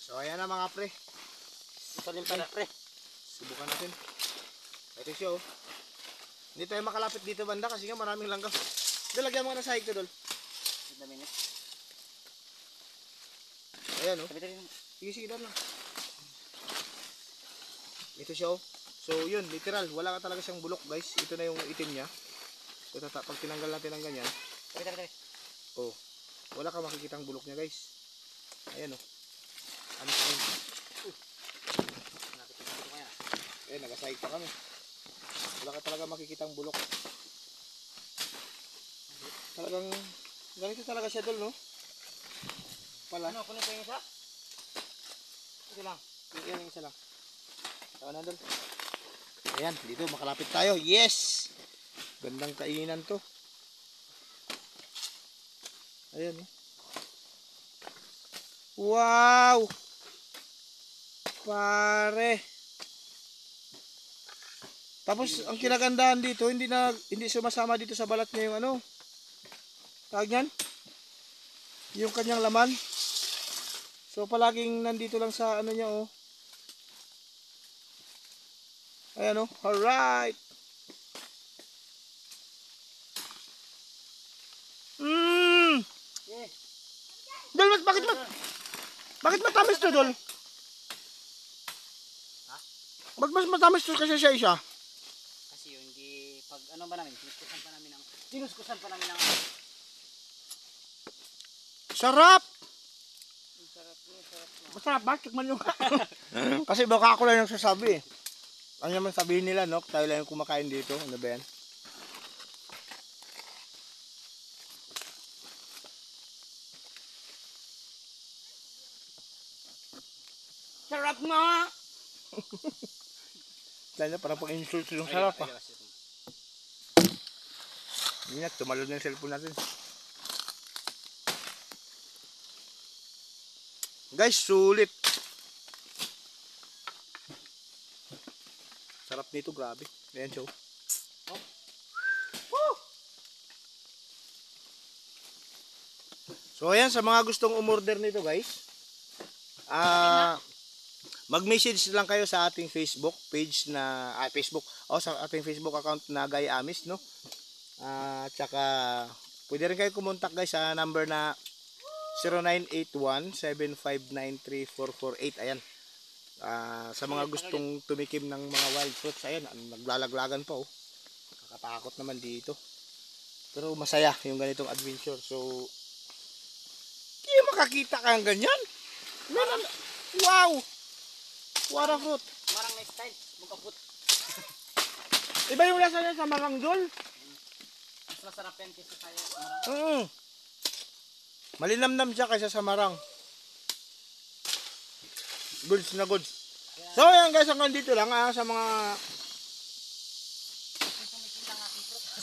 So ayan na mga pre. Ito rin pala pre. Subukan natin. Ito siya oh. Hindi tayo makalapit dito banda kasi nga maraming langgam. Dol, lagyan mo na sa higto dol. Wait a minute. Ayan oh. Sabi tayo. Sige sige dol lang. Ito siya oh. So yun, literal, wala ka talaga siyang bulok guys. Ito na yung itim niya. So pag tinanggal natin ng ganyan, Tabi. oh, wala ka makikitang bulok niya guys. Ayan oh. Ano sa yun? Nakita ko kaya. Eh, nagasahig pa kami. Wala ka talaga makikitang bulok. Talagang, ganito talaga siya dol, no? Pala. Ano, kunin ko yung isa? Ito lang. Yan yung isa lang. Saka na dol. Ayan, dito makalapit tayo. Yes! Gandang kainan to. Ayan, oh. Wow! Pare! Tapos ang kinagandahan dito, hindi sumasama dito sa balat niya yung ano. Tawag niyan? Yung kanyang laman. So palaging nandito lang sa ano niya oh. Ayan oh. Alright. Eh. Dol, bakit matamis to, Dol? Ha? Bakit mas matamis to kasi siya isa? Kasi yun, hindi, pag ano ba namin, sinuskusan pa namin ang Sarap! sarap niya. Masarap ba? Tikman nyo. Kasi baka ako lang nagsasabi eh. Ano naman sabihin nila, no? Tayo lang yung kumakain dito. Ano ba yan? Sarap nga! Dahil na parang pang-insult yung sarap ah. Ingat, tumalon na yung cellphone natin. Guys, sulit. Sarap nito, grabe. Ayan siya. Oh. Woo! So ayan, sa mga gustong umorder nito guys, mag-message lang kayo sa ating Facebook page na, sa ating Facebook account na Gaya Amis, no? Tsaka, pwede rin kayo kumontak guys sa number na 0981-7593448. Ayan. Sa mga gustong tumikim ng mga wild fruits, ayan, naglalaglagan pa oh. Kakatakot naman dito. Pero masaya yung ganitong adventure. So, hindi makakita ka ng ganyan. Wow! What a fruit. Marang na style, mukaput. Iba yung lasa niya sa marang dol. Mas masarap yan kaysa kaya marang. Malinamnam siya kaysa sa marang. Goods na goods. So yan guys, hanggang dito lang sa mga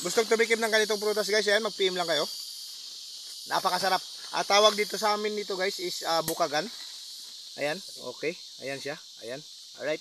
gustong tumikim ng ganitong prutas guys, yan, mag-PM lang kayo. Napakasarap. Tawag dito sa amin dito guys is bukagan. Ayan, okay. Ayan siya. Ayan. Alright.